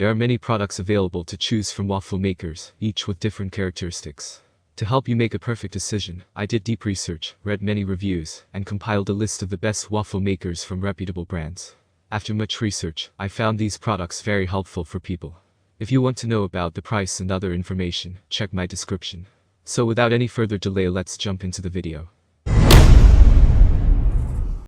There are many products available to choose from waffle makers, each with different characteristics. To help you make a perfect decision, I did deep research, read many reviews, and compiled a list of the best waffle makers from reputable brands. After much research, I found these products very helpful for people. If you want to know about the price and other information, check my description. So without any further delay, let's jump into the video.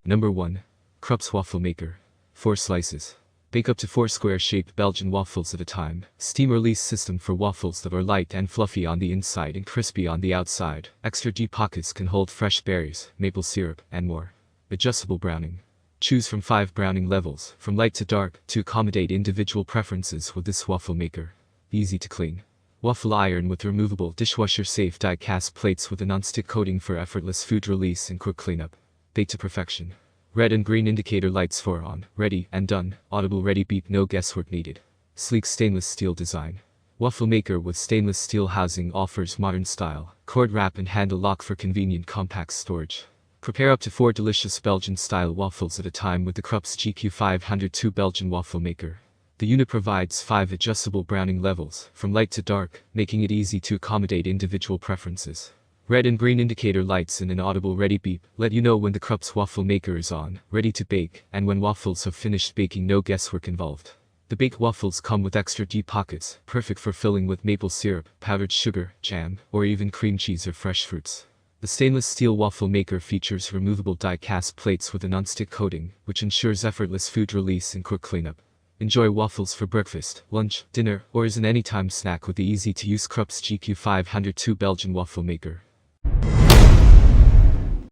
Number 1. Krups Waffle Maker. 4 slices. Bake up to 4 square-shaped Belgian waffles at a time. Steam release system for waffles that are light and fluffy on the inside and crispy on the outside. Extra deep pockets can hold fresh berries, maple syrup, and more. Adjustable browning. Choose from 5 browning levels, from light to dark, to accommodate individual preferences with this waffle maker. Easy to clean. Waffle iron with removable dishwasher-safe die-cast plates with a non-stick coating for effortless food release and quick cleanup. Bake to perfection. Red and green indicator lights for on, ready, and done. Audible ready beep, no guesswork needed. Sleek stainless steel design. Waffle maker with stainless steel housing offers modern style, cord wrap and handle lock for convenient compact storage. Prepare up to 4 delicious Belgian-style waffles at a time with the Krups GQ502 Belgian waffle maker. The unit provides 5 adjustable browning levels, from light to dark, making it easy to accommodate individual preferences. Red and green indicator lights and an audible ready beep let you know when the Krups waffle maker is on, ready to bake, and when waffles have finished baking, no guesswork involved. The baked waffles come with extra deep pockets, perfect for filling with maple syrup, powdered sugar, jam, or even cream cheese or fresh fruits. The stainless steel waffle maker features removable die-cast plates with a non-stick coating, which ensures effortless food release and quick cleanup. Enjoy waffles for breakfast, lunch, dinner, or as an anytime snack with the easy-to-use Krups GQ502 Belgian waffle maker.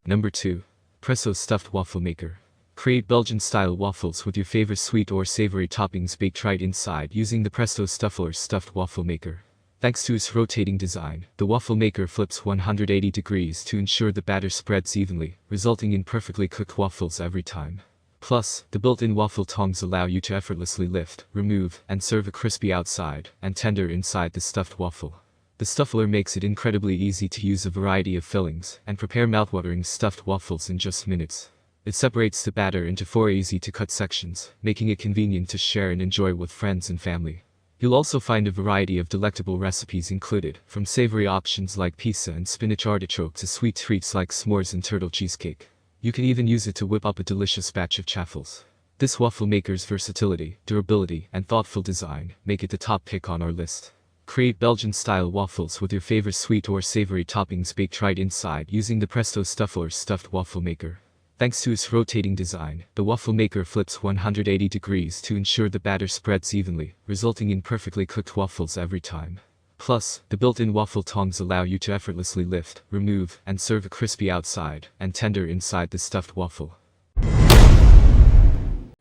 Number 2. Presso Stuffed Waffle Maker. Create Belgian-style waffles with your favorite sweet or savory toppings baked right inside using the Presto Stuffler Stuffed Waffle Maker. Thanks to its rotating design, the waffle maker flips 180 degrees to ensure the batter spreads evenly, resulting in perfectly cooked waffles every time. Plus, the built-in waffle tongs allow you to effortlessly lift, remove, and serve a crispy outside and tender inside the stuffed waffle. The Stuffler makes it incredibly easy to use a variety of fillings and prepare mouthwatering stuffed waffles in just minutes. It separates the batter into 4 easy-to-cut sections, making it convenient to share and enjoy with friends and family. You'll also find a variety of delectable recipes included, from savory options like pizza and spinach artichoke to sweet treats like s'mores and turtle cheesecake. You can even use it to whip up a delicious batch of chaffles. This waffle maker's versatility, durability, and thoughtful design make it the top pick on our list. Create Belgian-style waffles with your favorite sweet or savory toppings baked right inside using the Presto Stuffler Stuffed Waffle Maker. Thanks to its rotating design, the waffle maker flips 180 degrees to ensure the batter spreads evenly, resulting in perfectly cooked waffles every time. Plus, the built-in waffle tongs allow you to effortlessly lift, remove, and serve a crispy outside and tender inside the stuffed waffle.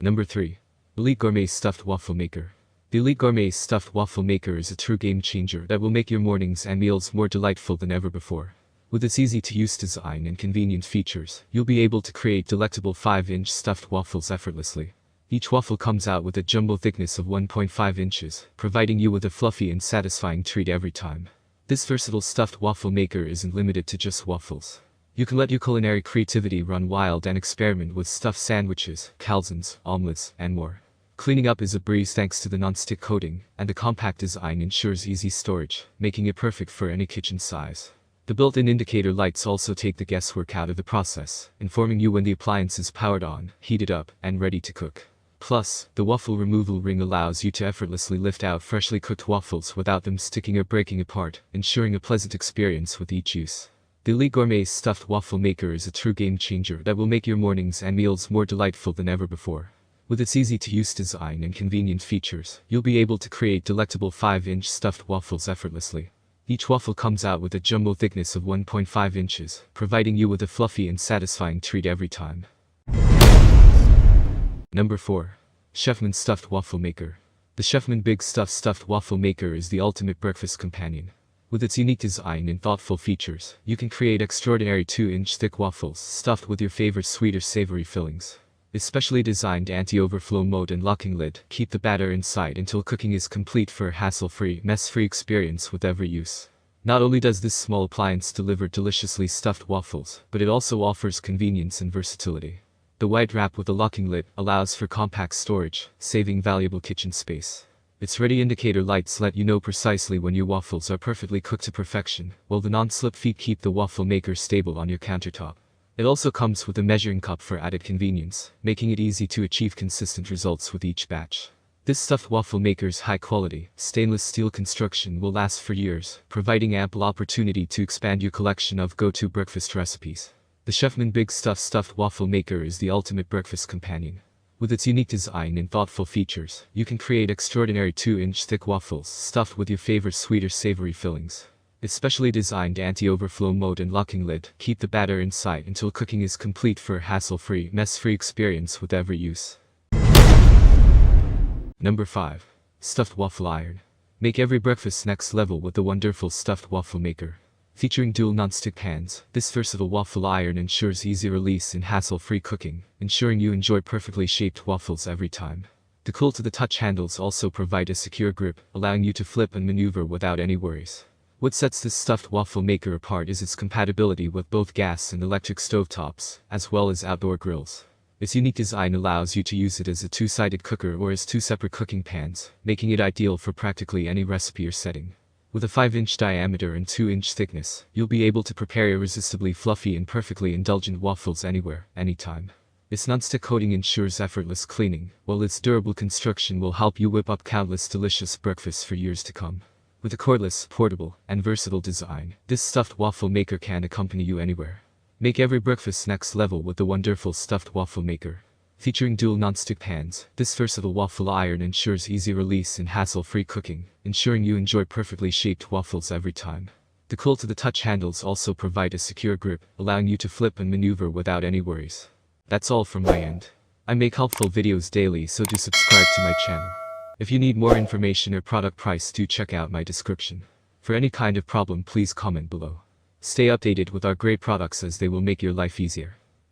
Number 3. Elite Gourmet Stuffed Waffle Maker. The Elite Gourmet Stuffed Waffle Maker is a true game-changer that will make your mornings and meals more delightful than ever before. With its easy-to-use design and convenient features, you'll be able to create delectable 5-inch stuffed waffles effortlessly. Each waffle comes out with a jumbo thickness of 1.5 inches, providing you with a fluffy and satisfying treat every time. This versatile stuffed waffle maker isn't limited to just waffles. You can let your culinary creativity run wild and experiment with stuffed sandwiches, calzones, omelets, and more. Cleaning up is a breeze thanks to the non-stick coating, and the compact design ensures easy storage, making it perfect for any kitchen size. The built-in indicator lights also take the guesswork out of the process, informing you when the appliance is powered on, heated up, and ready to cook. Plus, the waffle removal ring allows you to effortlessly lift out freshly cooked waffles without them sticking or breaking apart, ensuring a pleasant experience with each use. The Elite Gourmet Stuffed Waffle Maker is a true game-changer that will make your mornings and meals more delightful than ever before. With its easy-to-use design and convenient features, you'll be able to create delectable 5-inch stuffed waffles effortlessly. Each waffle comes out with a jumbo thickness of 1.5 inches, providing you with a fluffy and satisfying treat every time. Number 4. Chefman Stuffed Waffle Maker. The Chefman Big Stuffed Waffle Maker is the ultimate breakfast companion. With its unique design and thoughtful features, you can create extraordinary 2-inch thick waffles stuffed with your favorite sweet or savory fillings. Its specially designed anti-overflow mode and locking lid keep the batter inside until cooking is complete for a hassle-free, mess-free experience with every use. Not only does this small appliance deliver deliciously stuffed waffles, but it also offers convenience and versatility. The white wrap with a locking lid allows for compact storage, saving valuable kitchen space. Its ready indicator lights let you know precisely when your waffles are perfectly cooked to perfection, while the non-slip feet keep the waffle maker stable on your countertop. It also comes with a measuring cup for added convenience, making it easy to achieve consistent results with each batch. This stuffed waffle maker's high-quality, stainless steel construction will last for years, providing ample opportunity to expand your collection of go-to breakfast recipes. The Chefman Big Stuffed Waffle Maker is the ultimate breakfast companion. With its unique design and thoughtful features, you can create extraordinary 2-inch thick waffles stuffed with your favorite sweet or savory fillings. Its specially designed anti-overflow mode and locking lid keep the batter inside until cooking is complete for a hassle-free, mess-free experience with every use. Number 5. Stuffed Waffle Iron. Make every breakfast next level with the wonderful Stuffed Waffle Maker. Featuring dual non-stick pans, this versatile waffle iron ensures easy release and hassle-free cooking, ensuring you enjoy perfectly shaped waffles every time. The cool-to-the-touch handles also provide a secure grip, allowing you to flip and maneuver without any worries. What sets this stuffed waffle maker apart is its compatibility with both gas and electric stovetops, as well as outdoor grills. Its unique design allows you to use it as a two-sided cooker or as two separate cooking pans, making it ideal for practically any recipe or setting. With a 5-inch diameter and 2-inch thickness, you'll be able to prepare irresistibly fluffy and perfectly indulgent waffles anywhere, anytime. Its non-stick coating ensures effortless cleaning, while its durable construction will help you whip up countless delicious breakfasts for years to come. With a cordless, portable, and versatile design, this stuffed waffle maker can accompany you anywhere. Make every breakfast next level with the wonderful Stuffed Waffle Maker. Featuring dual non-stick pans, this versatile waffle iron ensures easy release and hassle-free cooking, ensuring you enjoy perfectly shaped waffles every time. The cool-to-the-touch handles also provide a secure grip, allowing you to flip and maneuver without any worries. That's all from my end. I make helpful videos daily, so do subscribe to my channel. If you need more information or product price, do check out my description. For any kind of problem, please comment below. Stay updated with our great products as they will make your life easier.